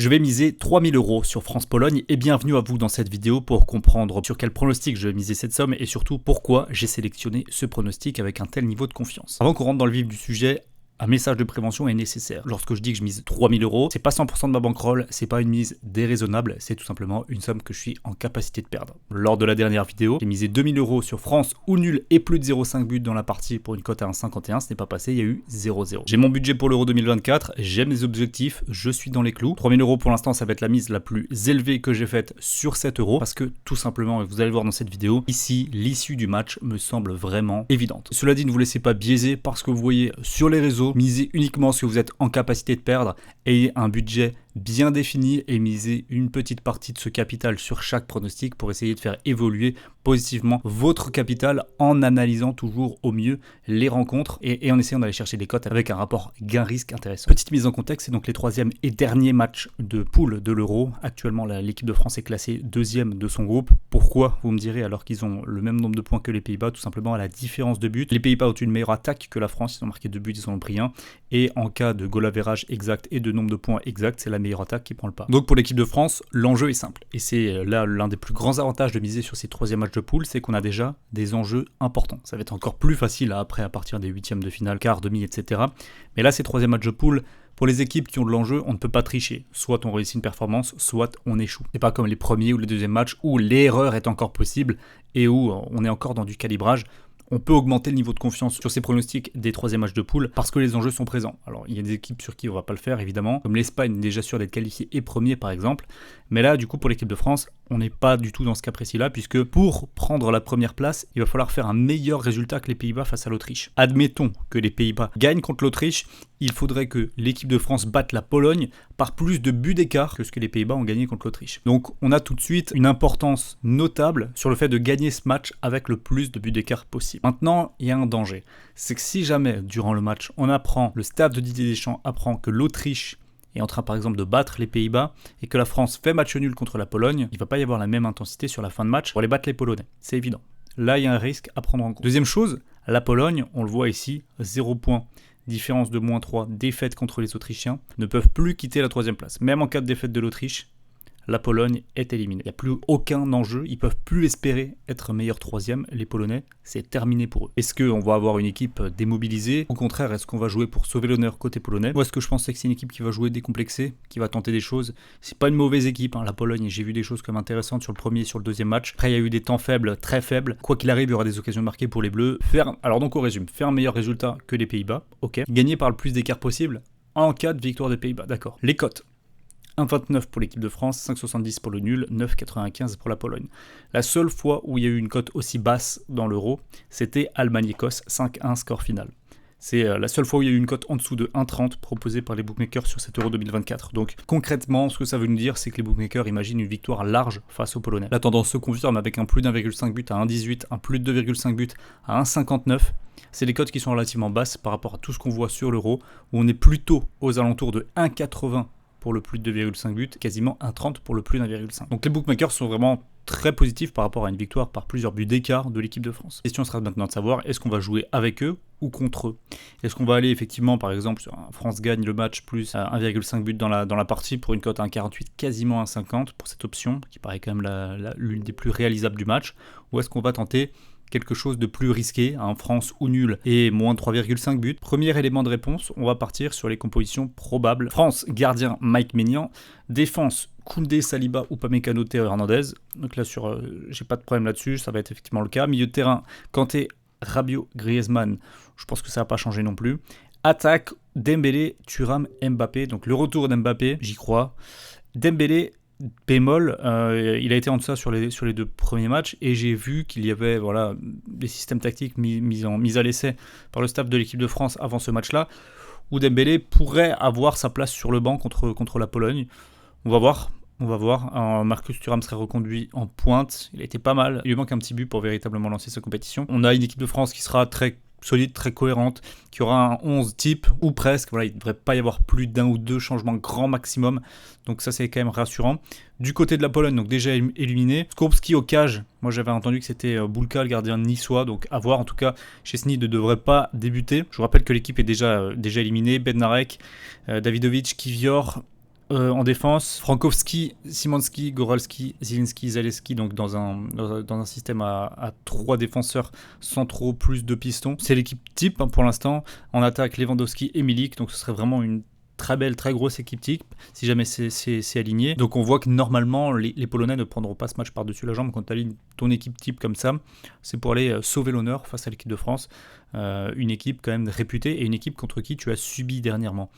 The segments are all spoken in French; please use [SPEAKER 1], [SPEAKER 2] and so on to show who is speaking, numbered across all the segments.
[SPEAKER 1] Je vais miser 3000 € sur France-Pologne et bienvenue à vous dans cette vidéo pour comprendre sur quel pronostic je vais miser cette somme et surtout pourquoi j'ai sélectionné ce pronostic avec un tel niveau de confiance. Avant qu'on rentre dans le vif du sujet, un message de prévention est nécessaire. Lorsque je dis que je mise 3000 €, c'est pas 100% de ma bankroll, c'est pas une mise déraisonnable, c'est tout simplement une somme que je suis en capacité de perdre. Lors de la dernière vidéo, j'ai misé 2000 € sur France ou nul et plus de 0,5 but dans la partie pour une cote à 1,51, ce n'est pas passé, il y a eu 0,0. J'ai mon budget pour l'Euro 2024, j'aime les objectifs, je suis dans les clous. 3000 € pour l'instant, ça va être la mise la plus élevée que j'ai faite sur 7 € parce que tout simplement, et vous allez voir dans cette vidéo, ici, l'issue du match me semble vraiment évidente. Cela dit, ne vous laissez pas biaiser parce que vous voyez sur les réseaux, misez uniquement ce que vous êtes en capacité de perdre, ayez un budget bien défini et misez une petite partie de ce capital sur chaque pronostic pour essayer de faire évoluer positivement votre capital en analysant toujours au mieux les rencontres et en essayant d'aller chercher des cotes avec un rapport gain-risque intéressant. Petite mise en contexte, c'est donc les troisième et derniers matchs de poule de l'Euro. Actuellement, l'équipe de France est classée deuxième de son groupe. Pourquoi, vous me direz, alors qu'ils ont le même nombre de points que les Pays-Bas? Tout simplement à la différence de but. Les Pays-Bas ont une meilleure attaque que la France, ils ont marqué 2 buts, ils en ont pris 1. Et en cas de goal average exact et de nombre de points exact, c'est la meilleure attaque qui prend le pas. Donc pour l'équipe de France, l'enjeu est simple. Et c'est là l'un des plus grands avantages de miser sur ces troisième matchs de poule, c'est qu'on a déjà des enjeux importants. Ça va être encore plus facile après à partir des huitièmes de finale, quart, demi, etc. Mais là, ces troisième matchs de poule, pour les équipes qui ont de l'enjeu, on ne peut pas tricher. Soit on réussit une performance, soit on échoue. C'est pas comme les premiers ou les deuxièmes matchs où l'erreur est encore possible et où on est encore dans du calibrage. On peut augmenter le niveau de confiance sur ces pronostics des troisième matchs de poule parce que les enjeux sont présents. Alors, il y a des équipes sur qui on ne va pas le faire, évidemment, comme l'Espagne est déjà sûre d'être qualifiée et premier, par exemple. Mais là, du coup, pour l'équipe de France, on n'est pas du tout dans ce cas précis-là, puisque pour prendre la première place, il va falloir faire un meilleur résultat que les Pays-Bas face à l'Autriche. Admettons que les Pays-Bas gagnent contre l'Autriche, il faudrait que l'équipe de France batte la Pologne par plus de buts d'écart que ce que les Pays-Bas ont gagné contre l'Autriche. Donc on a tout de suite une importance notable sur le fait de gagner ce match avec le plus de buts d'écart possible. Maintenant, il y a un danger. C'est que si jamais, durant le match, le staff de Didier Deschamps apprend que l'Autriche est en train par exemple de battre les Pays-Bas et que la France fait match nul contre la Pologne, il ne va pas y avoir la même intensité sur la fin de match pour aller battre les Polonais. C'est évident. Là, il y a un risque à prendre en compte. Deuxième chose, la Pologne, on le voit ici, 0 points. Différence de moins 3, défaite contre les Autrichiens, ne peuvent plus quitter la troisième place. Même en cas de défaite de l'Autriche, la Pologne est éliminée. Il n'y a plus aucun enjeu, ils ne peuvent plus espérer être meilleur troisième. Les Polonais, c'est terminé pour eux. Est-ce qu'on va avoir une équipe démobilisée? Au contraire, est-ce qu'on va jouer pour sauver l'honneur côté polonais? Ou est-ce que je pense que c'est une équipe qui va jouer décomplexée, qui va tenter des choses? C'est pas une mauvaise équipe, la Pologne, et j'ai vu des choses comme intéressantes sur le premier et sur le deuxième match. Après, il y a eu des temps faibles, très faibles. Quoi qu'il arrive, il y aura des occasions marquées pour les Bleus. Alors donc on résume, faire un meilleur résultat que les Pays-Bas, ok. Gagner par le plus d'écart possible en cas de victoire des Pays-Bas, d'accord. Les cotes. 1,29 pour l'équipe de France, 5,70 pour le nul, 9,95 pour la Pologne. La seule fois où il y a eu une cote aussi basse dans l'Euro, c'était Allemagne-Écosse, 5-1 score final. C'est la seule fois où il y a eu une cote en dessous de 1,30 proposée par les bookmakers sur cet Euro 2024. Donc concrètement, ce que ça veut nous dire, c'est que les bookmakers imaginent une victoire large face aux Polonais. La tendance se confirme avec un plus d'1,5 but à 1,18, un plus de 2,5 but à 1,59. C'est des cotes qui sont relativement basses par rapport à tout ce qu'on voit sur l'Euro, où on est plutôt aux alentours de 1,80 pour le plus de 2,5 buts, quasiment 1,30 pour le plus d'1,5. Donc les bookmakers sont vraiment très positifs par rapport à une victoire par plusieurs buts d'écart de l'équipe de France. La question sera maintenant de savoir, est-ce qu'on va jouer avec eux ou contre eux? Est-ce qu'on va aller effectivement, par exemple, sur un France gagne le match plus 1,5 but dans la partie pour une cote à 1,48, quasiment 1,50 pour cette option, qui paraît quand même l'une des plus réalisables du match, ou est-ce qu'on va tenter quelque chose de plus risqué, France ou nul et moins de 3,5 buts. Premier élément de réponse, on va partir sur les compositions probables. France, gardien Mike Maignan, défense Koundé, Saliba, Upamecano, Théo Hernandez. Donc là, j'ai pas de problème là-dessus, ça va être effectivement le cas. Milieu de terrain, Kanté, Rabiot, Griezmann, je pense que ça va pas changer non plus. Attaque, Dembélé, Thuram, Mbappé. Donc le retour d'Mbappé, j'y crois. Dembélé, bémol, il a été en deçà sur les deux premiers matchs et j'ai vu qu'il y avait des systèmes tactiques mis à l'essai par le staff de l'équipe de France avant ce match-là où Dembélé pourrait avoir sa place sur le banc contre la Pologne. On va voir. Marcus Thuram serait reconduit en pointe. Il a été pas mal. Il lui manque un petit but pour véritablement lancer sa compétition. On a une équipe de France qui sera très solide, très cohérente, qui aura un 11 type ou presque. Il ne devrait pas y avoir plus d'un ou deux changements grand maximum. Donc ça, c'est quand même rassurant. Du côté de la Pologne, donc déjà éliminé. Skopski au cage. Moi, j'avais entendu que c'était Bulka, le gardien niçois. Donc à voir. En tout cas, Szczęsny ne devrait pas débuter. Je vous rappelle que l'équipe est déjà éliminée. Bednarek, Davidovic, Kiwior, en défense, Frankowski, Szymanski, Goralski, Zielinski, Zaleski, donc dans un système à 3 défenseurs centraux plus 2 pistons. C'est l'équipe type pour l'instant. En attaque, Lewandowski et Milik, donc ce serait vraiment une très belle, très grosse équipe type, si jamais c'est aligné. Donc on voit que normalement, les Polonais ne prendront pas ce match par-dessus la jambe quand tu alignes ton équipe type comme ça. C'est pour aller sauver l'honneur face à l'équipe de France. Une équipe quand même réputée et une équipe contre qui tu as subi dernièrement.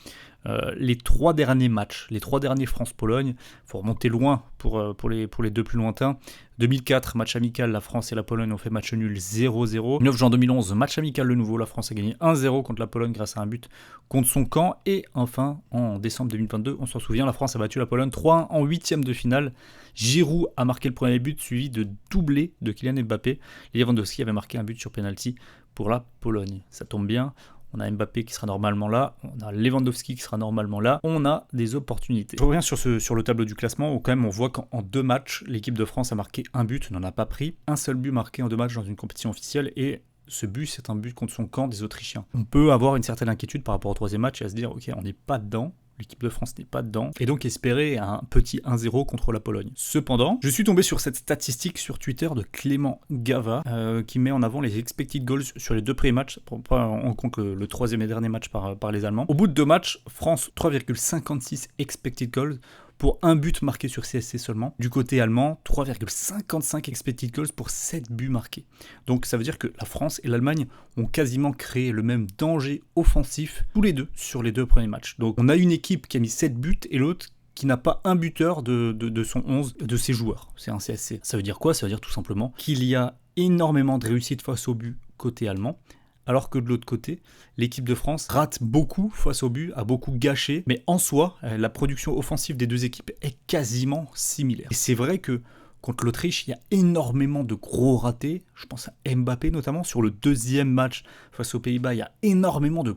[SPEAKER 1] Les 3 derniers matchs, les 3 derniers France-Pologne, il faut remonter loin pour les 2 plus lointains. 2004, match amical, la France et la Pologne ont fait match nul 0-0. 9 juin 2011, match amical de nouveau, la France a gagné 1-0 contre la Pologne grâce à un but contre son camp. Et enfin, en décembre 2022, on s'en souvient, la France a battu la Pologne 3-1 en 8e de finale. Giroud a marqué le premier but, suivi de doublé de Kylian Mbappé. Lewandowski avait marqué un but sur penalty pour la Pologne. Ça tombe bien. On a Mbappé qui sera normalement là, on a Lewandowski qui sera normalement là, on a des opportunités. Je reviens sur le tableau du classement où quand même on voit qu'en 2 matchs, l'équipe de France a marqué un but, n'en a pas pris. Un seul but marqué en 2 matchs dans une compétition officielle et ce but c'est un but contre son camp des Autrichiens. On peut avoir une certaine inquiétude par rapport au 3e match et à se dire ok on n'est pas dedans. L'équipe de France n'est pas dedans, et donc espérer un petit 1-0 contre la Pologne. Cependant, je suis tombé sur cette statistique sur Twitter de Clément Gava, qui met en avant les expected goals sur les 2 premiers matchs, pour pas en compte le 3e et dernier match par les Allemands. Au bout de 2 matchs, France 3,56 expected goals, pour un but marqué sur CSC seulement. Du côté allemand, 3,55 expected goals pour 7 buts marqués. Donc ça veut dire que la France et l'Allemagne ont quasiment créé le même danger offensif, tous les deux, sur les 2 premiers matchs. Donc on a une équipe qui a mis 7 buts et l'autre qui n'a pas un buteur de son 11 de ses joueurs. C'est un CSC. Ça veut dire quoi? Ça veut dire tout simplement qu'il y a énormément de réussite face au but côté allemand, alors que de l'autre côté, l'équipe de France rate beaucoup face au but, a beaucoup gâché, mais en soi, la production offensive des 2 équipes est quasiment similaire. Et c'est vrai que contre l'Autriche, il y a énormément de gros ratés, je pense à Mbappé notamment, sur le 2e match face aux Pays-Bas, il y a énormément de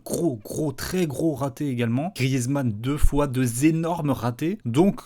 [SPEAKER 1] très gros ratés également. Griezmann 2 fois, 2 énormes ratés, donc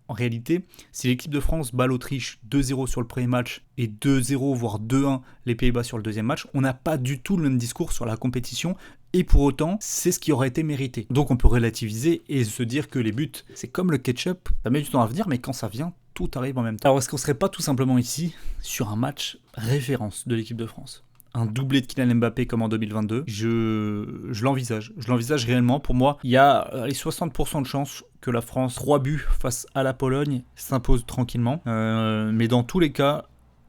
[SPEAKER 1] en réalité, si l'équipe de France bat l'Autriche 2-0 sur le premier match et 2-0 voire 2-1 les Pays-Bas sur le 2e match, on n'a pas du tout le même discours sur la compétition et pour autant, c'est ce qui aurait été mérité. Donc on peut relativiser et se dire que les buts, c'est comme le ketchup, ça met du temps à venir mais quand ça vient, tout arrive en même temps. Alors est-ce qu'on serait pas tout simplement ici sur un match référence de l'équipe de France ? Un doublé de Kylian Mbappé comme en 2022, je l'envisage. Je l'envisage réellement. Pour moi, il y a les 60% de chances que la France, 3 buts face à la Pologne, s'impose tranquillement. Mais dans tous les cas,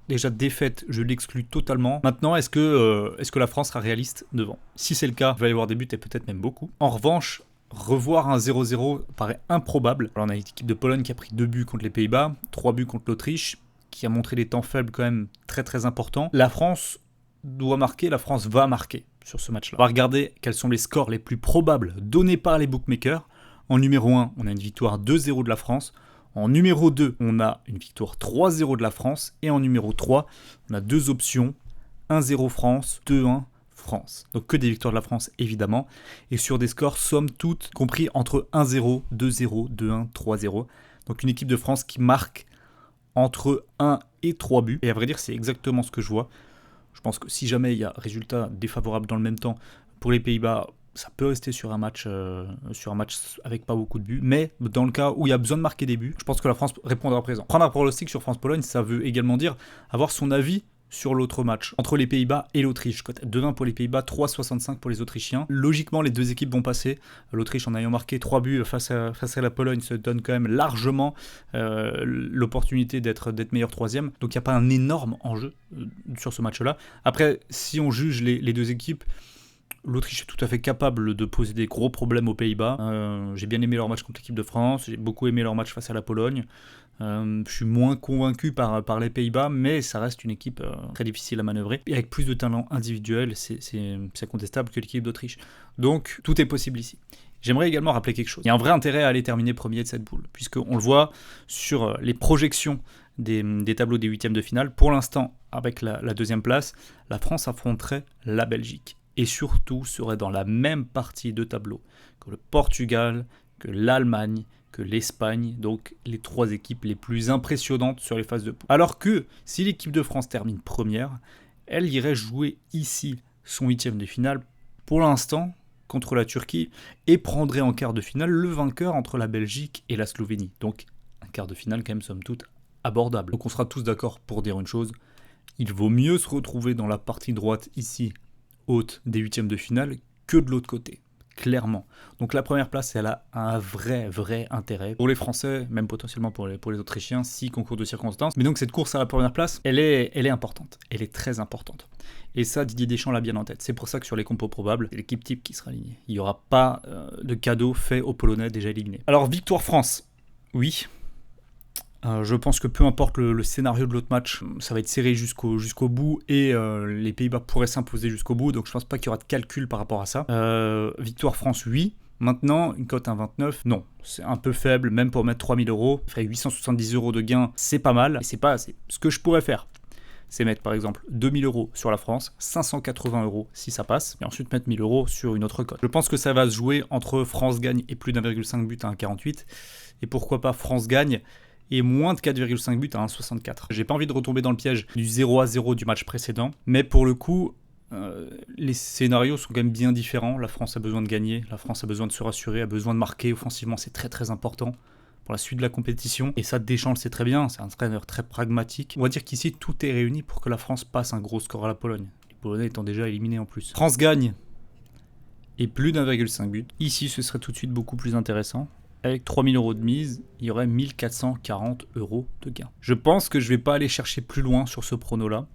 [SPEAKER 1] déjà défaite, je l'exclus totalement. Maintenant, est-ce que la France sera réaliste devant ? Si c'est le cas, il va y avoir des buts et peut-être même beaucoup. En revanche, revoir un 0-0 paraît improbable. Alors on a une équipe de Pologne qui a pris 2 buts contre les Pays-Bas, 3 buts contre l'Autriche, qui a montré des temps faibles quand même très très importants. La France doit marquer, la France va marquer sur ce match-là. On va regarder quels sont les scores les plus probables donnés par les bookmakers. En numéro 1, on a une victoire 2-0 de la France. En numéro 2, on a une victoire 3-0 de la France. Et en numéro 3, on a 2 options, 1-0 France, 2-1 France. Donc que des victoires de la France, évidemment. Et sur des scores, somme toute, compris entre 1-0, 2-0, 2-1, 3-0. Donc une équipe de France qui marque entre 1 et 3 buts. Et à vrai dire, c'est exactement ce que je vois. Je pense que si jamais il y a résultat défavorable dans le même temps pour les Pays-Bas, ça peut rester sur un match avec pas beaucoup de buts. Mais dans le cas où il y a besoin de marquer des buts, je pense que la France répondra présent. Prendre un pronostic sur France-Pologne, ça veut également dire avoir son avis sur l'autre match, entre les Pays-Bas et l'Autriche. 2-1 pour les Pays-Bas, 3-65 pour les Autrichiens. Logiquement, les 2 équipes vont passer. L'Autriche, en ayant marqué 3 buts face à la Pologne, se donne quand même largement l'opportunité d'être meilleur 3e. Donc il n'y a pas un énorme enjeu sur ce match-là. Après, si on juge les 2 équipes, l'Autriche est tout à fait capable de poser des gros problèmes aux Pays-Bas. J'ai bien aimé leur match contre l'équipe de France, j'ai beaucoup aimé leur match face à la Pologne. Je suis moins convaincu par les Pays-Bas, mais ça reste une équipe très difficile à manœuvrer. Et avec plus de talent individuel, c'est incontestable que l'équipe d'Autriche. Donc tout est possible ici. J'aimerais également rappeler quelque chose. Il y a un vrai intérêt à aller terminer premier de cette poule, puisqu'on le voit sur les projections des tableaux des 8e de finale. Pour l'instant, avec la 2e place, la France affronterait la Belgique. Et surtout serait dans la même partie de tableau que le Portugal, que l'Allemagne, que l'Espagne, donc les 3 équipes les plus impressionnantes sur les phases de poule. Alors que si l'équipe de France termine première, elle irait jouer ici son 8e de finale. Pour l'instant, contre la Turquie et prendrait en quart de finale le vainqueur entre la Belgique et la Slovénie. Donc un quart de finale quand même somme toute abordable. Donc on sera tous d'accord pour dire une chose, il vaut mieux se retrouver dans la partie droite ici, haute des huitièmes de finale, que de l'autre côté. Clairement. Donc la première place, elle a un vrai intérêt pour les Français, même potentiellement pour les Autrichiens, si concours de circonstances. Mais donc cette course à la première place, elle est importante. Elle est très importante. Et ça, Didier Deschamps l'a bien en tête. C'est pour ça que sur les compos probables, c'est l'équipe type qui sera alignée. Il n'y aura pas de cadeau fait aux Polonais déjà éliminés. Alors victoire France, oui. Je pense que peu importe le scénario de l'autre match, ça va être serré jusqu'au bout et les Pays-Bas pourraient s'imposer jusqu'au bout, donc je pense pas qu'il y aura de calcul par rapport à ça. Victoire France, oui. Maintenant, une cote 1,29, non. C'est un peu faible, même pour mettre 3 000 €. Ça ferait 870 € de gain, c'est pas mal. Et c'est pas assez. Ce que je pourrais faire, c'est mettre par exemple 2 000 € sur la France, 580 € si ça passe, et ensuite mettre 1 000 € sur une autre cote. Je pense que ça va se jouer entre France gagne et plus d'1,5 but à 1,48. Et pourquoi pas France gagne et moins de 4,5 buts à 1,64. J'ai pas envie de retomber dans le piège du 0-0 du match précédent, mais pour le coup, les scénarios sont quand même bien différents. La France a besoin de gagner, la France a besoin de se rassurer, a besoin de marquer offensivement, c'est très important pour la suite de la compétition. Et ça, Deschamps le sait très bien, c'est un entraîneur très pragmatique. On va dire qu'ici, tout est réuni pour que la France passe un gros score à la Pologne. Les Polonais étant déjà éliminés en plus. France gagne et plus d'1,5 but. Ici, ce serait tout de suite beaucoup plus intéressant. Avec 3 000 € de mise, il y aurait 1 440 € de gain. Je pense que je ne vais pas aller chercher plus loin sur ce prono-là.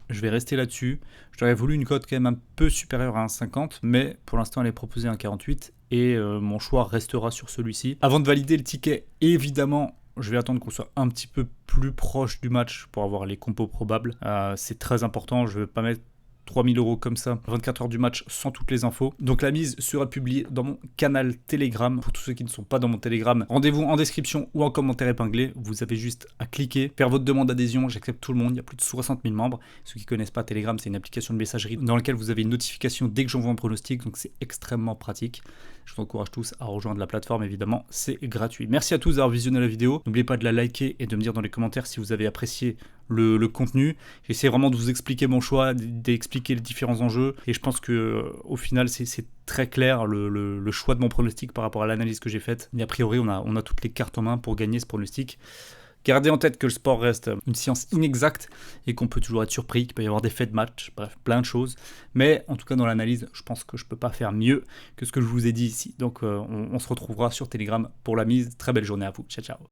[SPEAKER 1] Je vais rester là-dessus. J'aurais voulu une cote quand même un peu supérieure à 1,50, mais pour l'instant, elle est proposée à 1,48 et mon choix restera sur celui-ci. Avant de valider le ticket, évidemment, je vais attendre qu'on soit un petit peu plus proche du match pour avoir les compos probables. C'est très important, je ne vais pas mettre 3 000 € comme ça, 24 heures du match sans toutes les infos. Donc la mise sera publiée dans mon canal Telegram. Pour tous ceux qui ne sont pas dans mon Telegram, rendez-vous en description ou en commentaire épinglé. Vous avez juste à cliquer, faire votre demande d'adhésion. J'accepte tout le monde, il y a plus de 60 000 membres. Ceux qui ne connaissent pas Telegram, c'est une application de messagerie dans laquelle vous avez une notification dès que j'envoie un pronostic. Donc c'est extrêmement pratique. Je vous encourage tous à rejoindre la plateforme, évidemment, c'est gratuit. Merci à tous d'avoir visionné la vidéo. N'oubliez pas de la liker et de me dire dans les commentaires si vous avez apprécié le contenu. J'essaie vraiment de vous expliquer mon choix, d'expliquer les différents enjeux. Et je pense que au final, c'est très clair le choix de mon pronostic par rapport à l'analyse que j'ai faite. Et a priori, on a toutes les cartes en main pour gagner ce pronostic. Gardez en tête que le sport reste une science inexacte et qu'on peut toujours être surpris, qu'il peut y avoir des faits de match, bref, plein de choses. Mais en tout cas, dans l'analyse, je pense que je ne peux pas faire mieux que ce que je vous ai dit ici. Donc, on se retrouvera sur Telegram pour la mise. Très belle journée à vous. Ciao, ciao.